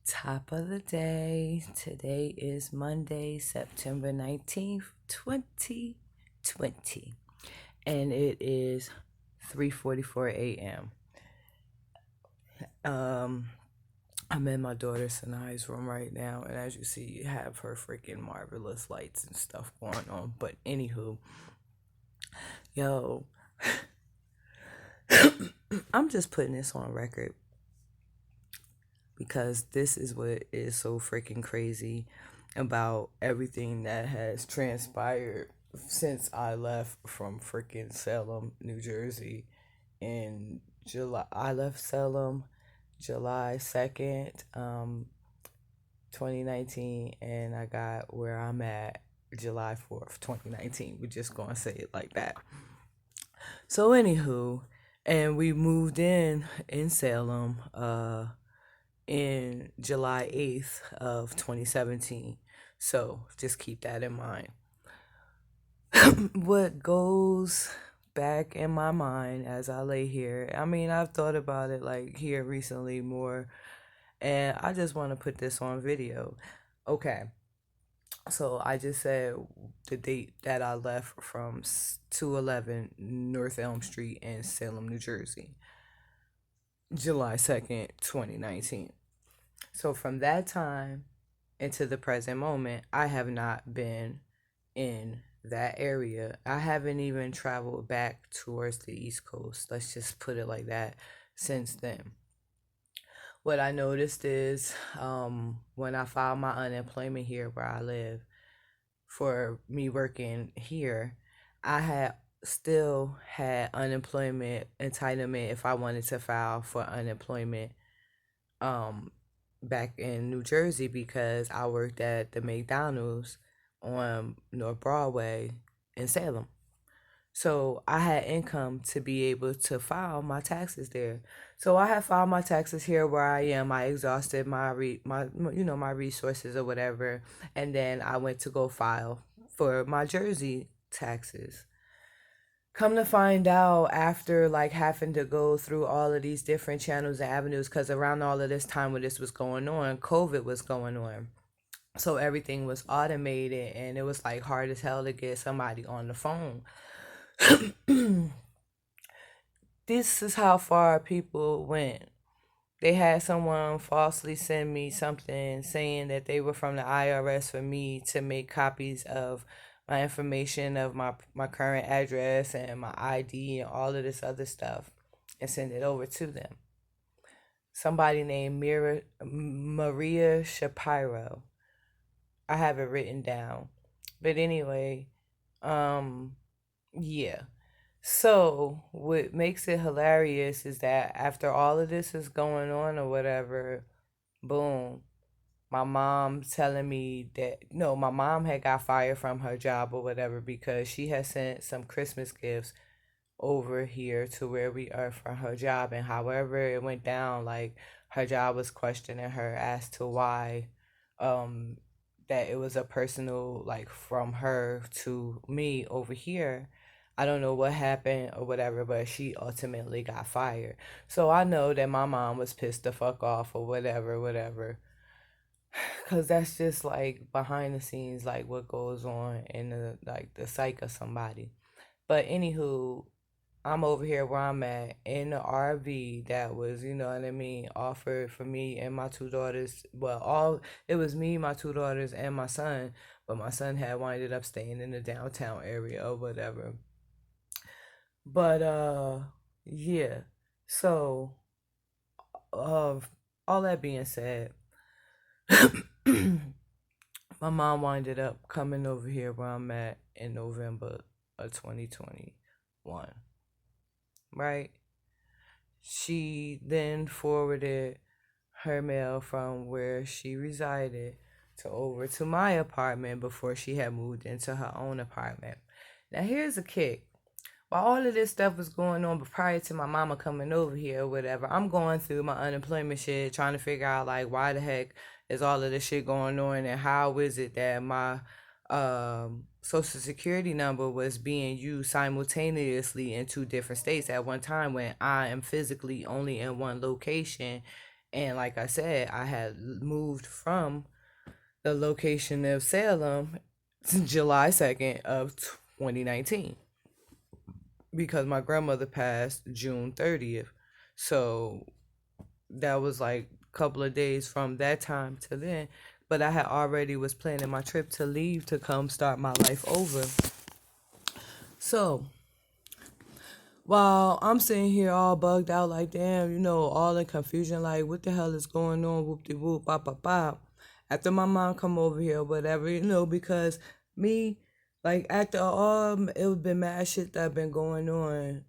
Top of the day. Today is Monday, September 19th, 2020. And it is 3:44 a.m. Um I'm in my daughter Sanai's room right now, and as you see, you have her freaking marvelous lights and stuff going on. But anywho, yo, I'm just putting this on record because this is what is so freaking crazy about everything that has transpired since I left from freaking Salem, New Jersey in July. I left Salem July 2nd, 2019, and I got where I'm at July 4th, 2019. We're just going to say it like that. So, anywho, and we moved in Salem, in July 8th of 2017. So just keep that in mind. What goes back in my mind as I lay here, I mean, I've thought about it like here recently more, and I just want to put this on video. Okay, so I just said the date that I left from 211 North Elm Street in Salem, New Jersey, July 2nd, 2019. So from that time into the present moment, I have not been in that area. I haven't even traveled back towards the East Coast. Let's just put it like that since then. What I noticed is when I filed my unemployment here where I live for me working here, I had still had unemployment entitlement if I wanted to file for unemployment um back in New Jersey because I worked at the McDonald's on North Broadway in Salem. So I had income to be able to file my taxes there. So I had filed my taxes here where I am. I exhausted my resources or whatever, and then I went to go file for my Jersey taxes. Come to find out after like having to go through all of these different channels and avenues, because around all of this time when this was going on, COVID was going on. So everything was automated and it was like hard as hell to get somebody on the phone. This is how far people went. They had someone falsely send me something saying that they were from the IRS for me to make copies of my information of my current address and my ID and all of this other stuff and send it over to them. Somebody named Maria Shapiro. I have it written down. But anyway, um yeah. So, what makes it hilarious is that after all of this is going on or whatever, boom, my mom telling me that no, my mom had got fired from her job or whatever because she had sent some Christmas gifts over here to where we are for her job, and however it went down, like her job was questioning her as to why um that it was a personal like from her to me over here. I don't know what happened or whatever, but she ultimately got fired. So I know that my mom was pissed the fuck off or whatever, whatever. Cause that's just like behind the scenes, like what goes on in the psyche of somebody. But anywho, I'm over here where I'm at in the RV that was, you know what I mean, offered for me and my two daughters. Well, all it was me, my two daughters, and my son, but my son had winded up staying in the downtown area or whatever. But yeah. So, uh, all that being said, my mom winded up coming over here where I'm at in November of 2021, right? She then forwarded her mail from where she resided to over to my apartment before she had moved into her own apartment. Now here's a kick. While all of this stuff was going on, but prior to my mama coming over here or whatever, I'm going through my unemployment shit, trying to figure out like why the heck is all of this shit going on and how is it that my social security number was being used simultaneously in two different states at one time when I am physically only in one location And like I said, I had moved from the location of Salem July 2nd of 2019 because my grandmother passed June 30th. So that was like a couple of days from that time to then. But I had already was planning my trip to leave to come start my life over. So while I'm sitting here all bugged out, like, damn, all in confusion, like, what the hell is going on? Whoop de whoop, bop, bop, bop. After my mom come over here, whatever, because me, like, after all, it been mad shit that been going on,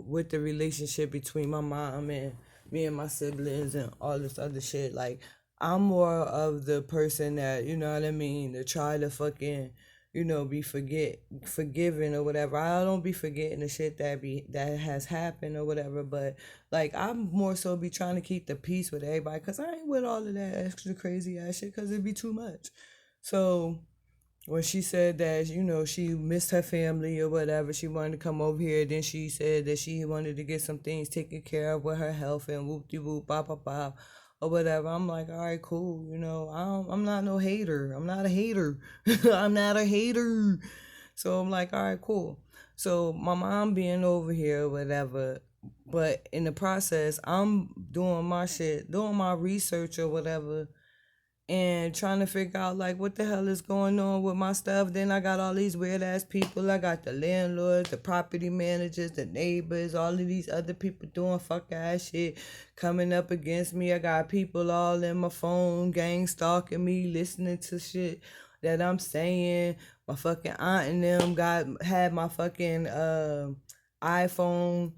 with the relationship between my mom and me and my siblings and all this other shit. Like, I'm more of the person that, you know what I mean, to try to fucking be forgiven or whatever. I don't be forgetting the shit that has happened or whatever, but like I'm more so be trying to keep the peace with everybody because I ain't with all of that extra crazy ass shit because it'd be too much. So when she said that she missed her family or whatever, she wanted to come over here, then she said that she wanted to get some things taken care of with her health and whoop de whoop bop bop bop or whatever. I'm like, all right, cool. I'm not no hater. I'm not a hater. I'm not a hater. So I'm like, all right, cool. So my mom being over here or whatever, but in the process I'm doing my shit, doing my research or whatever, and trying to figure out like what the hell is going on with my stuff. Then I got all these weird ass people. I got the landlords, the property managers, the neighbors, all of these other people doing fuck ass shit coming up against me. I got people all in my phone, gang stalking me, listening to shit that I'm saying. My fucking aunt and them had my fucking iPhone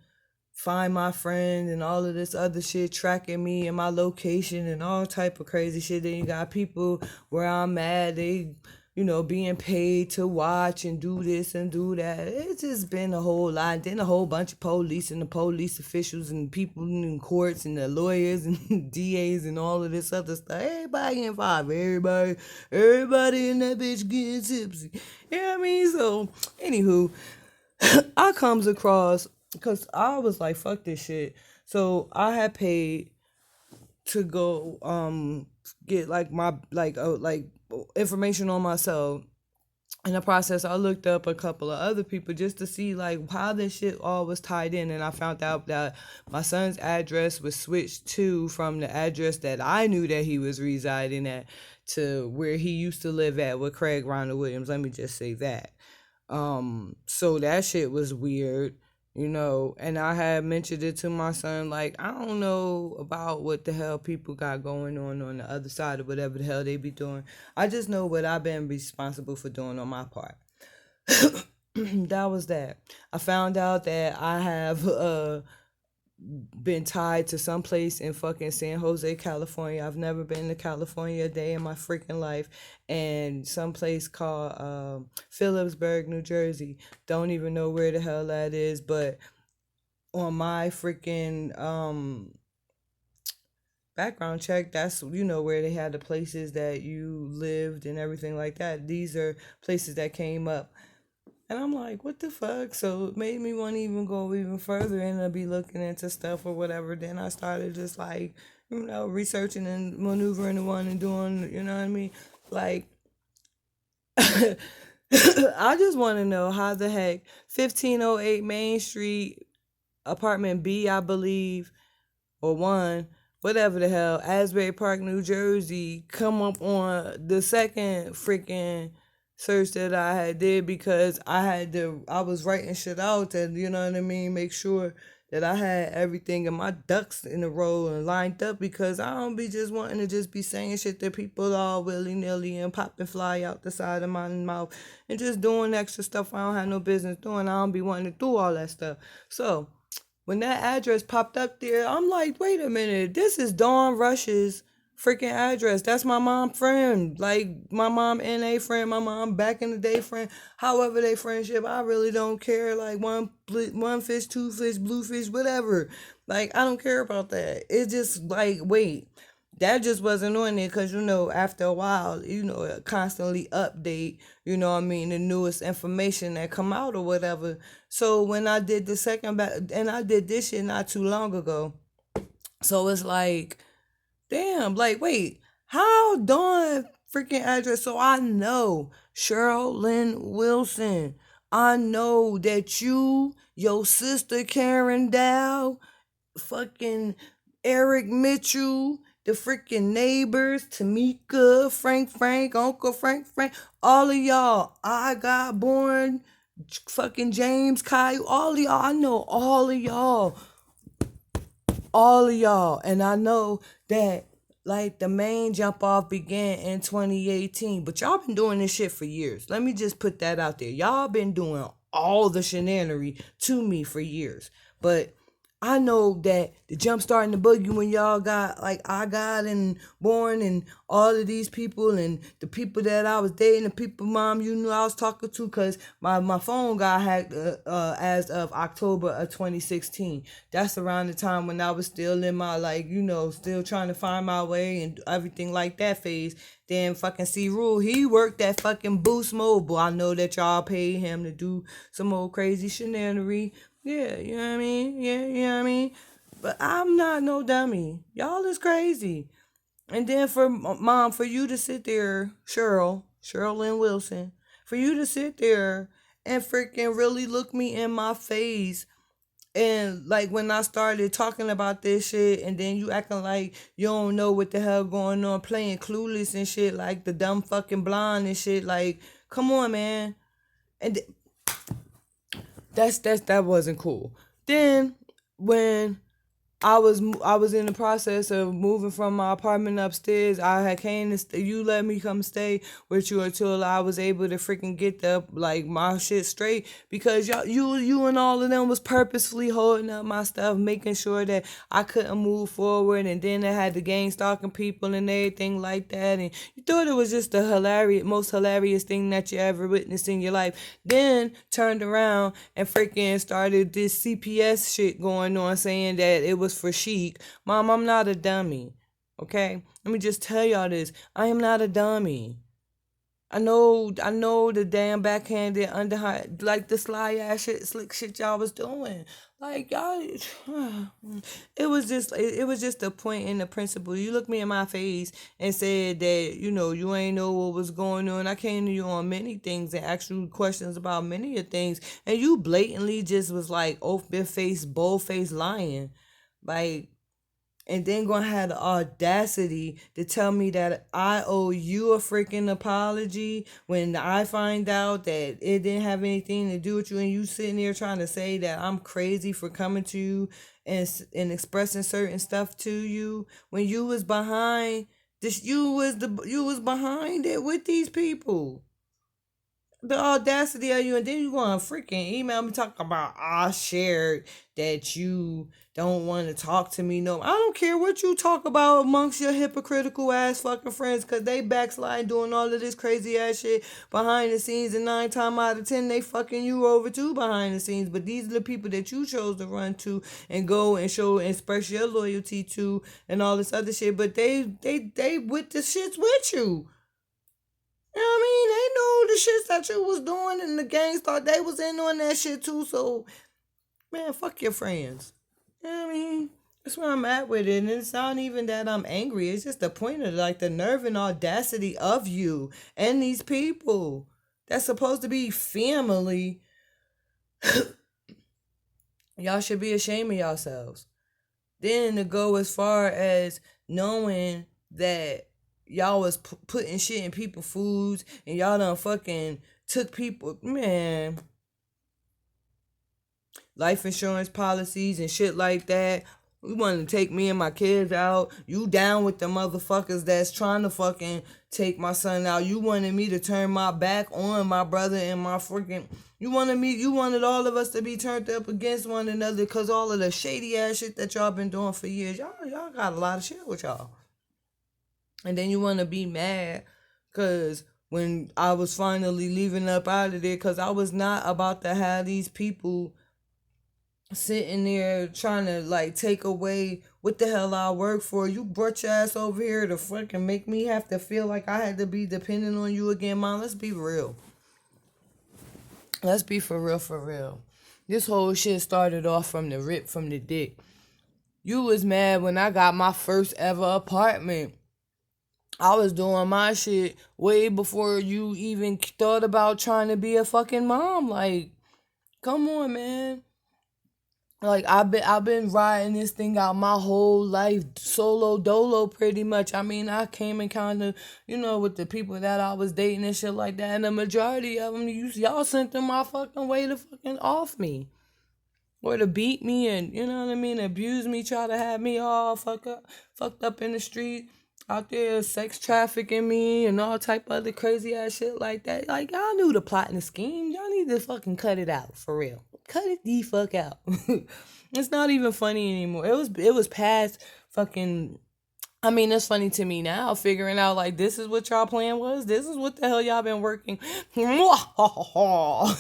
find my friend and all of this other shit tracking me and my location and all type of crazy shit. Then you got people where I'm at, they being paid to watch and do this and do that. It's just been a whole lot. Then a whole bunch of police and the police officials and people in courts and the lawyers and DAs and all of this other stuff. Everybody involved. Everybody in that bitch getting tipsy. You know what I mean? So, anywho, I comes across because I was like, fuck this shit. So I had paid to go get like my like information on myself. In the process, I looked up a couple of other people just to see like how this shit all was tied in, and I found out that my son's address was switched to from the address that I knew that he was residing at to where he used to live at with Craig Ronald Williams. Let me just say that. So that shit was weird, and I had mentioned it to my son, like, I don't know about what the hell people got going on the other side of whatever the hell they be doing. I just know what I've been responsible for doing on my part. That was that. I found out that I have been tied to some place in fucking San Jose, California. I've never been to California a day in my freaking life. And some place called Phillipsburg, New Jersey. Don't even know where the hell that is, but on my freaking background check, that's where they had the places that you lived and everything like that. These are places that came up. And I'm like, what the fuck? So it made me want to even go even further and be looking into stuff or whatever. Then I started just like, researching and maneuvering the one and doing, you know what I mean? Like, I just want to know how the heck 1508 Main Street, apartment B, I believe, or one, whatever the hell, Asbury Park, New Jersey, come up on the second freaking search that I had did, because I was writing shit out and you know what I mean, make sure that I had everything and my ducks in a row and lined up, because I don't be just wanting to just be saying shit that people all willy nilly and pop and fly out the side of my mouth and just doing extra stuff I don't have no business doing. I don't be wanting to do all that stuff. So when that address popped up there, I'm like, wait a minute, this is Dawn Rush's freaking address. That's my mom friend. Like my mom NA friend, my mom back in the day friend. However they friendship, I really don't care. Like one fish, two fish, blue fish, whatever. Like I don't care about that. It's just like, wait, that just wasn't on there because after a while it constantly update, I mean, the newest information that come out or whatever. So when I did the second back, and I did this shit not too long ago, so it's like Damn, like, wait, how Dawn freaking address? So I know Cheryl Lynn Wilson. I know that you, your sister Karen Dow, fucking Eric Mitchell, the freaking neighbors, Tamika, Frank, Uncle Frank, all of y'all. I got born, fucking James Kyle, all of y'all. I know all of y'all. And I know that like the main jump off began in 2018, but y'all been doing this shit for years. Let me just put that out there. Y'all been doing all the shenanery to me for years. But I know that the jump starting the boogie when y'all got like I got and born and all of these people and the people that I was dating, the people mom you knew I was talking to, cause my phone got hacked as of October of 2016. That's around the time when I was still in my like still trying to find my way and everything like that phase. Then fucking C Rule, he worked at fucking Boost Mobile. I know that y'all paid him to do some old crazy shenanery. Yeah, you know what I mean? Yeah, you know what I mean? But I'm not no dummy. Y'all is crazy. And then for mom, for you to sit there, Cheryl Lynn Wilson, for you to sit there and freaking really look me in my face and like when I started talking about this shit, and then you acting like you don't know what the hell going on, playing clueless and shit, like the dumb fucking blonde and shit. Like, come on, man. And that wasn't cool. Then when I was in the process of moving from my apartment upstairs. I had came to you let me come stay with you until I was able to freaking get the like my shit straight, because you and all of them was purposefully holding up my stuff, making sure that I couldn't move forward, and then they had the gang stalking people and everything like that, and you thought it was just the most hilarious thing that you ever witnessed in your life. Then turned around and freaking started this CPS shit going on, saying that it was for chic. Mom, I'm not a dummy. Okay? Let me just tell y'all this. I am not a dummy. I know the damn backhanded underhand, like the sly ass shit, slick shit y'all was doing. Like y'all, it was just a point in the principle. You looked me in my face and said that you ain't know what was going on. I came to you on many things and asked you questions about many of things, and you blatantly just was like open face, bold face lying, like, and then gonna have the audacity to tell me that I owe you a freaking apology when I find out that it didn't have anything to do with you, and you sitting there trying to say that I'm crazy for coming to you and expressing certain stuff to you when you was behind this, you was behind it with these people. The audacity of you, and then you gonna freaking email me talking about I shared that you don't want to talk to me. No, I don't care what you talk about amongst your hypocritical ass fucking friends, because they backslide doing all of this crazy ass shit behind the scenes, and 9 times out of 10 they fucking you over too behind the scenes. But these are the people that you chose to run to and go and show and express your loyalty to and all this other shit, but they with the shits with you. You know what I mean? They know the shit that you was doing, and the gangs thought they was in on that shit too. So, man, fuck your friends. You know what I mean? That's where I'm at with it. And it's not even that I'm angry. It's just the point of like the nerve and audacity of you and these people that's supposed to be family. Y'all should be ashamed of yourselves. Then to go as far as knowing that y'all was putting shit in people's foods and y'all done fucking took people, man, life insurance policies and shit like that. You wanted to take me and my kids out. You down with the motherfuckers that's trying to fucking take my son out. You wanted me to turn my back on my brother and my freaking. You wanted all of us to be turned up against one another because all of the shady ass shit that y'all been doing for years. Y'all got a lot of shit with y'all. And then you want to be mad because when I was finally leaving up out of there, because I was not about to have these people sitting there trying to like take away what the hell I work for. You brought your ass over here to fucking make me have to feel like I had to be dependent on you again, Mom. Let's be real. Let's be for real, for real. This whole shit started off from the rip from the dick. You was mad when I got my first ever apartment. I was doing my shit way before you even thought about trying to be a fucking mom. Like, come on, man. Like I've been riding this thing out my whole life solo dolo pretty much. I mean, I came in kind of, with the people that I was dating and shit like that, and the majority of them, y'all sent them my fucking way to fucking off me or to beat me and abuse me, try to have me all fucked up in the street, out there sex trafficking me and all type of other crazy ass shit like that. Like y'all knew the plot and the scheme. Y'all need to fucking cut it out for real. Cut it the fuck out. It's not even funny anymore. It was past fucking. I mean, it's funny to me now, figuring out like this is what y'all plan was. This is what the hell y'all been working. Y'all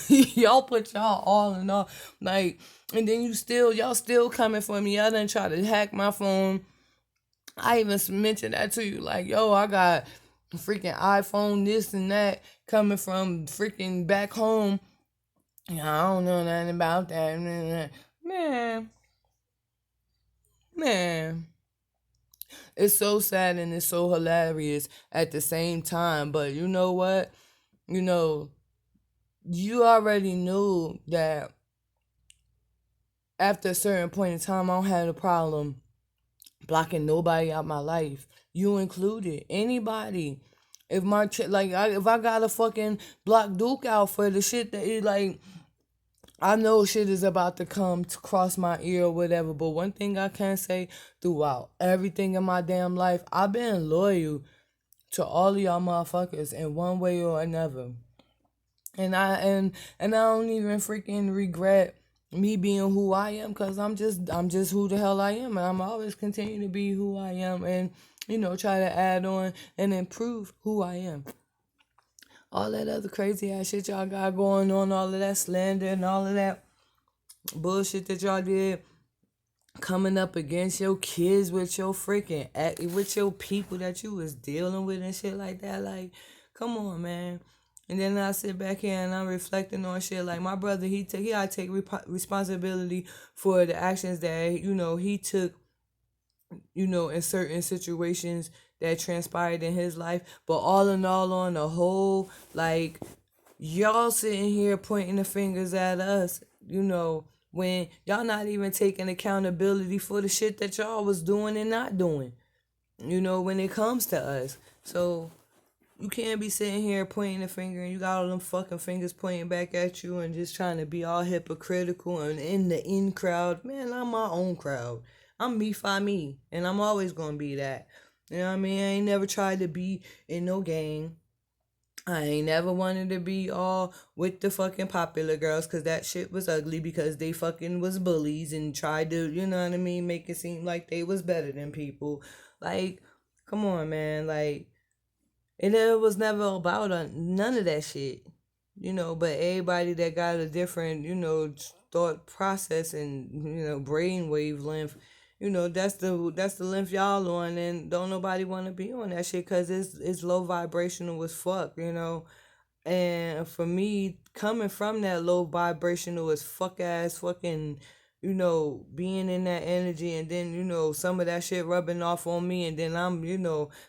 put y'all all in all, like, and then y'all still coming for me. Y'all done try to hack my phone. I even mentioned that to you, like, yo, I got freaking iPhone this and that coming from freaking back home. I don't know nothing about that, man, man. It's so sad and it's so hilarious at the same time. But you know what? You know, you already knew that after a certain point in time, I don't have a problem blocking nobody out my life. You included. Anybody. If if I got a fucking block Duke out for the shit that it like, I know shit is about to come to cross my ear or whatever, but one thing I can say throughout everything in my damn life, I've been loyal to all of y'all motherfuckers in one way or another. And I don't even freaking regret me being who I am, cuz I'm just who the hell I am, and I'm always continue to be who I am, and try to add on and improve who I am. All that other crazy ass shit y'all got going on, all of that slander and all of that bullshit that y'all did, coming up against your kids with your freaking with your people that you was dealing with and shit like that. Like, come on, man. And then I sit back here and I'm reflecting on shit like my brother. He gotta take responsibility for the actions that he took. In certain situations that transpired in his life. But all in all, on the whole, like, y'all sitting here pointing the fingers at us, when y'all not even taking accountability for the shit that y'all was doing and not doing, when it comes to us. So you can't be sitting here pointing the finger and you got all them fucking fingers pointing back at you and just trying to be all hypocritical and in the in crowd. Man, I'm my own crowd. I'm me fi me. And I'm always gonna be that. You know what I mean? I ain't never tried to be in no gang. I ain't never wanted to be all with the fucking popular girls because that shit was ugly because they fucking was bullies and tried to, make it seem like they was better than people. Like, come on, man. Like, and it was never about none of that shit, but everybody that got a different, thought process and, brain wavelength, that's the length y'all on, and don't nobody want to be on that shit because it's low vibrational as fuck, and for me, coming from that low vibrational as fuck ass fucking, being in that energy, and then, some of that shit rubbing off on me, and then I'm,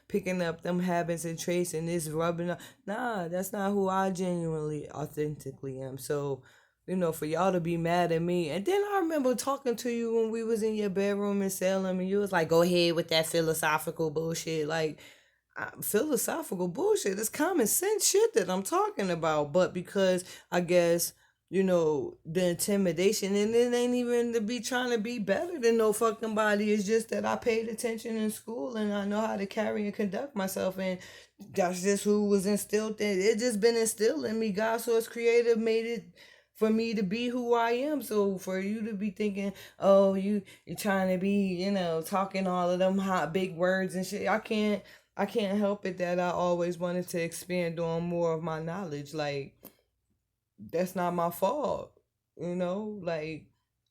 picking up them habits and traits and this rubbing off. Nah, that's not who I genuinely, authentically am. So, for y'all to be mad at me. And then I remember talking to you when we was in your bedroom in Salem, and you was like, go ahead with that philosophical bullshit. Like, philosophical bullshit. It's common sense shit that I'm talking about. But because I guess, the intimidation, and it ain't even to be trying to be better than no fucking body. It's just that I paid attention in school and I know how to carry and conduct myself. And that's just who was instilled in it. Just been instilled in me. God source creative made it for me to be who I am. So for you to be thinking, oh, you're trying to be, talking all of them hot big words and shit. I can't help it that I always wanted to expand on more of my knowledge. Like, that's not my fault, Like,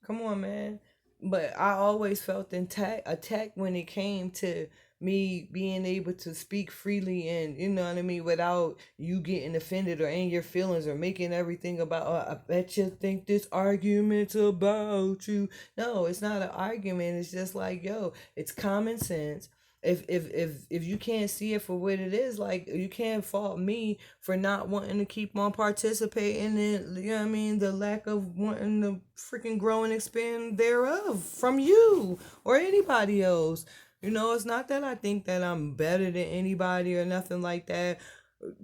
come on, man. But I always felt attacked when it came to me being able to speak freely and, you know what I mean, without you getting offended or in your feelings or making everything about, oh, I bet you think this argument's about you. No, it's not an argument. It's just like, yo, it's common sense. If you can't see it for what it is, like, you can't fault me for not wanting to keep on participating in, you know what I mean, the lack of wanting to freaking grow and expand thereof from you or anybody else. You know, it's not that I think that I'm better than anybody or nothing like that.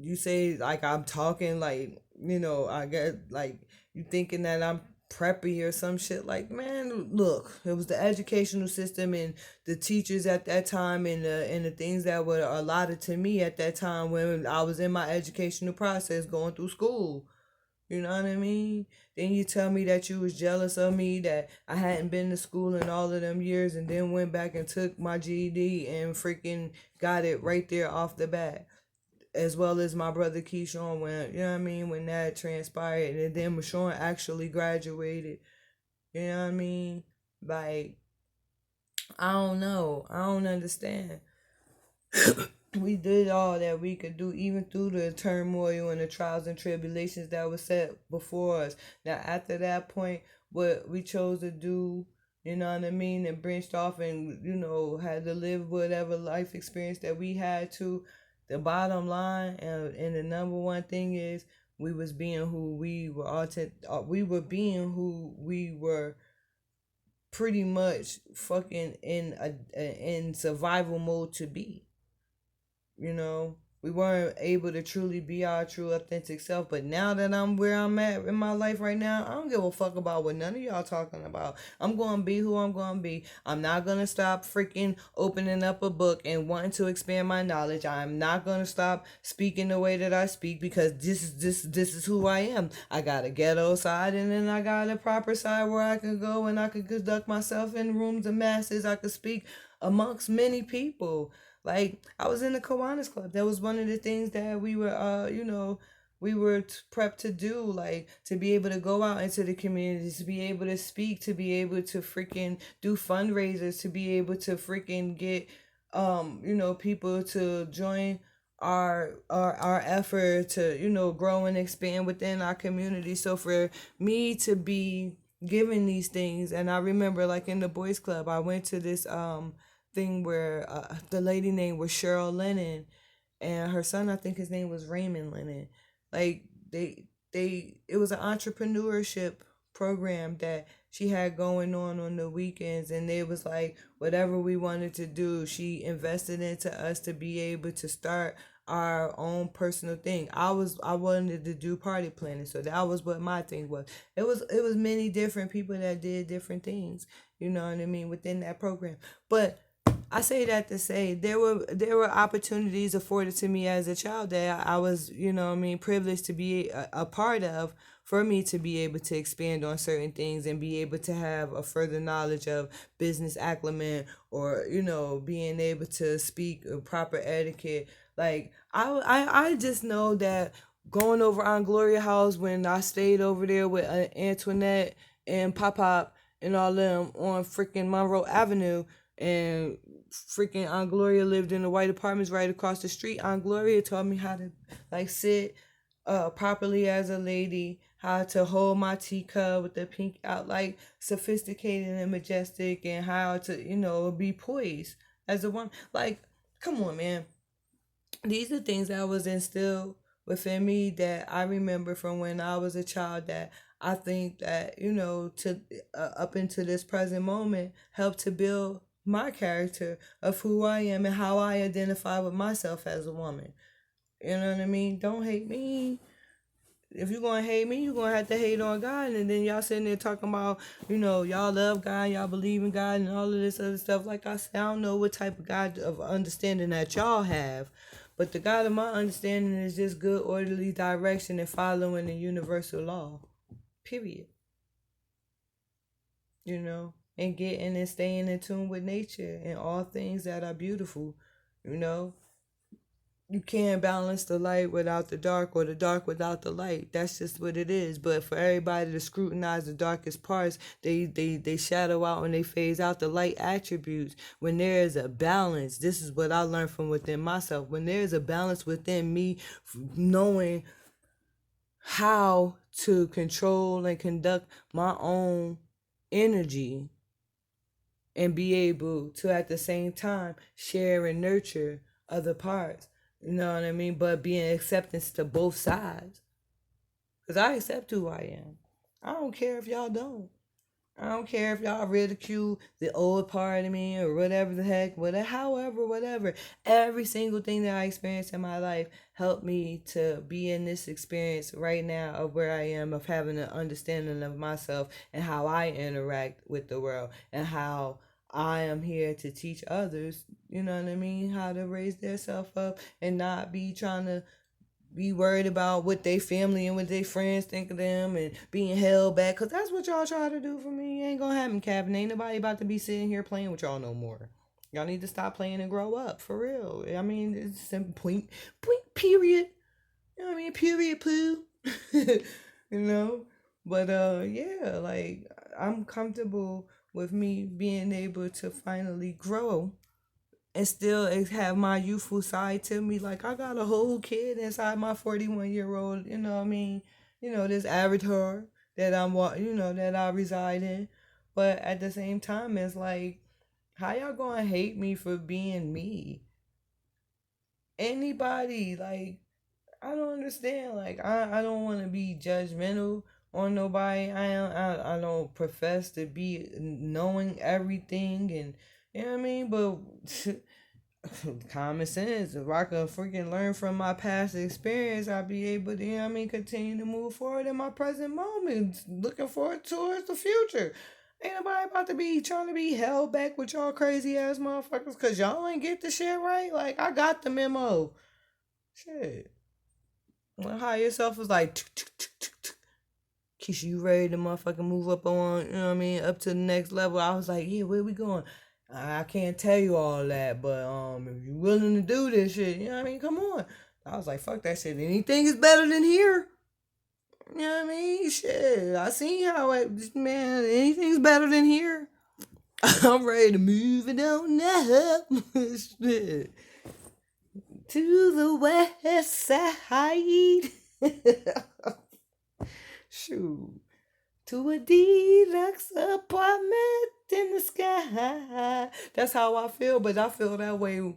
You say like I'm talking like, you know, I get like you thinking that I'm preppy or some shit. Like, man, look, it was the educational system and the teachers at that time and the things that were allotted to me at that time when I was in my educational process going through school. You know what I mean? Then you tell me that you was jealous of me, that I hadn't been to school in all of them years and then went back and took my GED and freaking got it right there off the bat. As well as my brother Keyshawn when, you know what I mean, when that transpired. And then when Sean actually graduated, you know what I mean? Like, I don't know. I don't understand. We did all that we could do, even through the turmoil and the trials and tribulations that were set before us. Now, after that point, what we chose to do, you know what I mean, and branched off and, you know, had to live whatever life experience that we had to. The bottom line and the number one thing is we was being who we were. We were being who we were pretty much fucking in survival mode to be. You know, we weren't able to truly be our true authentic self. But now that I'm where I'm at in my life right now, I don't give a fuck about what none of y'all talking about. I'm going to be who I'm going to be. I'm not going to stop freaking opening up a book and wanting to expand my knowledge. I'm not going to stop speaking the way that I speak because this is who I am. I got a ghetto side and then I got a proper side where I can go and I can conduct myself in rooms of masses. I could speak amongst many people. Like, I was in the Kiwanis Club. That was one of the things that we were, we were prepped to do. Like, to be able to go out into the communities, to be able to speak, to be able to freaking do fundraisers, to be able to freaking get, people to join our effort to, you know, grow and expand within our community. So for me to be given these things, and I remember like in the boys club, I went to this thing where the lady name was Cheryl Lennon, and her son, I think his name was Raymond Lennon. Like it was an entrepreneurship program that she had going on the weekends, and it was like whatever we wanted to do, she invested into us to be able to start our own personal thing. I wanted to do party planning, so that was what my thing was. It was many different people that did different things, you know what I mean, within that program. But I say that to say there were opportunities afforded to me as a child that I was, you know what I mean, privileged to be a part of, for me to be able to expand on certain things and be able to have a further knowledge of business acumen, or, you know, being able to speak a proper etiquette. Like, I just know that going over on Gloria House when I stayed over there with Antoinette and Pop Pop and all them on freaking Monroe Avenue, and freaking Aunt Gloria lived in the white apartments right across the street. Aunt Gloria taught me how to like sit properly as a lady, how to hold my teacup with the pink out, like sophisticated and majestic, and how to, you know, be poised as a woman. Like, come on, man. These are things that was instilled within me that I remember from when I was a child, that I think that, you know, to up into this present moment helped to build my character of who I am and how I identify with myself as a woman. You know what I mean? Don't hate me. If you're gonna hate me, you're gonna have to hate on God. And then y'all sitting there talking about, you know, y'all love God, y'all believe in God, and all of this other stuff. Like I said, I don't know what type of God of understanding that y'all have, but the God of my understanding is just good, orderly direction and following the universal law. Period. You know, and getting and staying in tune with nature and all things that are beautiful. You know, You can't balance the light without the dark or the dark without the light. That's just what it is. But for everybody to scrutinize the darkest parts, they shadow out and they phase out the light attributes. When there is a balance, this is what I learned from within myself. When there is a balance within me, knowing how to control and conduct my own energy and be able to at the same time share and nurture other parts. You know what I mean? But being acceptance to both sides. Because I accept who I am. I don't care if y'all don't. I don't care if y'all ridicule the old part of me or whatever the heck, whatever, however, whatever. Every single thing that I experienced in my life helped me to be in this experience right now of where I am, of having an understanding of myself and how I interact with the world and how I am here to teach others, you know what I mean, how to raise their self up and not be trying to be worried about what they family and what they friends think of them and being held back. Because that's what y'all try to do for me. Ain't gonna happen, Captain. Ain't nobody about to be sitting here playing with y'all no more. Y'all need to stop playing and grow up, for real. I mean, it's simple point, period. You know what I mean? Period, poo. You know? But, yeah, like, I'm comfortable with me being able to finally grow and still have my youthful side to me. Like I got a whole kid inside my 41-year-old. You know what I mean? You know this avatar that that I reside in. But at the same time, it's like, how y'all gonna hate me for being me? Anybody like I don't understand. Like I don't want to be judgmental on nobody. I don't profess to be knowing everything and you know what I mean, but common sense. If I could freaking learn from my past experience, I'd be able to, you know what I mean, continue to move forward in my present moment, looking forward towards the future. Ain't nobody about to be trying to be held back with y'all crazy ass motherfuckers because y'all ain't get the shit right. Like, I got the memo. Shit. Well, how yourself was like, Keisha, you ready to motherfucking move up on, you know what I mean, up to the next level? I was like, yeah, where we going? I can't tell you all that, but if you're willing to do this shit, you know what I mean, come on. I was like, fuck that shit. Anything is better than here. You know what I mean? Shit. I seen how it, man, anything's better than here. I'm ready to move it on up. Shit. To the west side. Shoot. To a deluxe apartment in the sky. That's how I feel, but I feel that way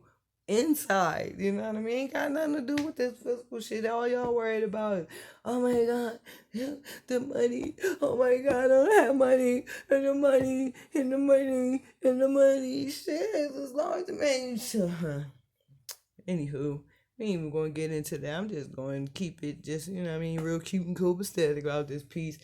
inside. You know what I mean? Ain't got nothing to do with this physical shit. All y'all worried about is, oh my god, the money. Oh my god, I don't have money. And the money, and the money, and the money. Shit, as long as the man. Anywho, we ain't even gonna get into that. I'm just going to keep it just, you know what I mean, real cute and cool, but static about this piece.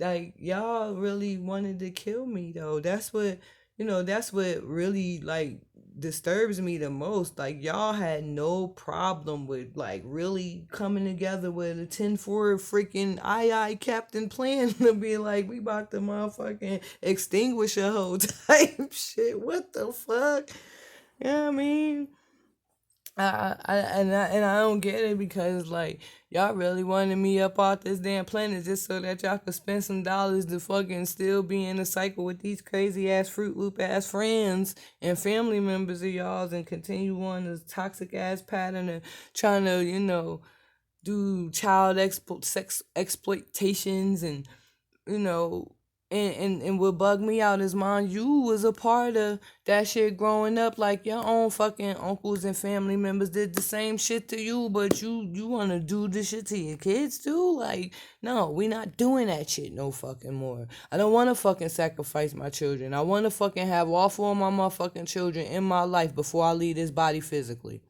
Like, y'all really wanted to kill me, though. That's what really, like, disturbs me the most. Like, y'all had no problem with, like, really coming together with a 10-4 freaking aye captain plan to be like, we about to motherfucking extinguish a whole type shit. What the fuck? You know what I mean? And I don't get it because like y'all really wanted me up off this damn planet just so that y'all could spend some dollars to fucking still be in a cycle with these crazy ass Fruit Loop ass friends and family members of y'all's and continue on this toxic ass pattern of trying to do sex exploitations and you know, and what bugged me out is, mom, you was a part of that shit growing up. Like your own fucking uncles and family members did the same shit to you, but you want to do this shit to your kids too? Like, no, we not doing that shit no fucking more. I don't want to fucking sacrifice my children. I want to fucking have all four of my motherfucking children in my life before I leave this body physically.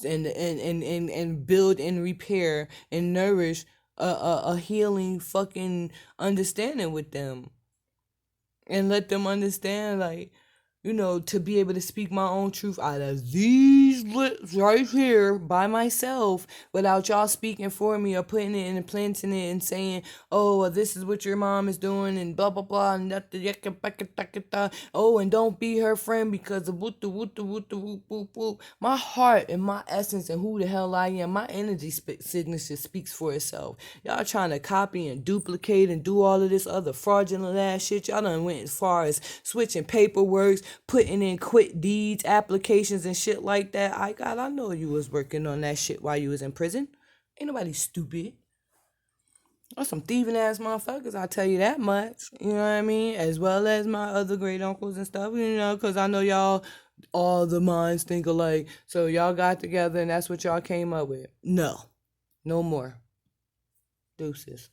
And build and repair and nourish a healing fucking understanding with them and let them understand like to be able to speak my own truth out of these lips right here by myself without y'all speaking for me or putting it and planting it and saying, oh, well, this is what your mom is doing and blah, blah, blah. And oh, and don't be her friend because of whoop, the whoop, the whoop, the whoop, whoop, whoop. My heart and my essence and who the hell I am, my energy signature speaks for itself. Y'all trying to copy and duplicate and do all of this other fraudulent ass shit. Y'all done went as far as switching paperwork, putting in quit deeds, applications and shit like that. I know you was working on that shit while you was in prison. Ain't nobody stupid. Or some thieving ass motherfuckers, I'll tell you that much. You know what I mean? As well as my other great uncles and stuff, because I know y'all, all the minds think alike. So y'all got together and that's what y'all came up with. No. No more. Deuces.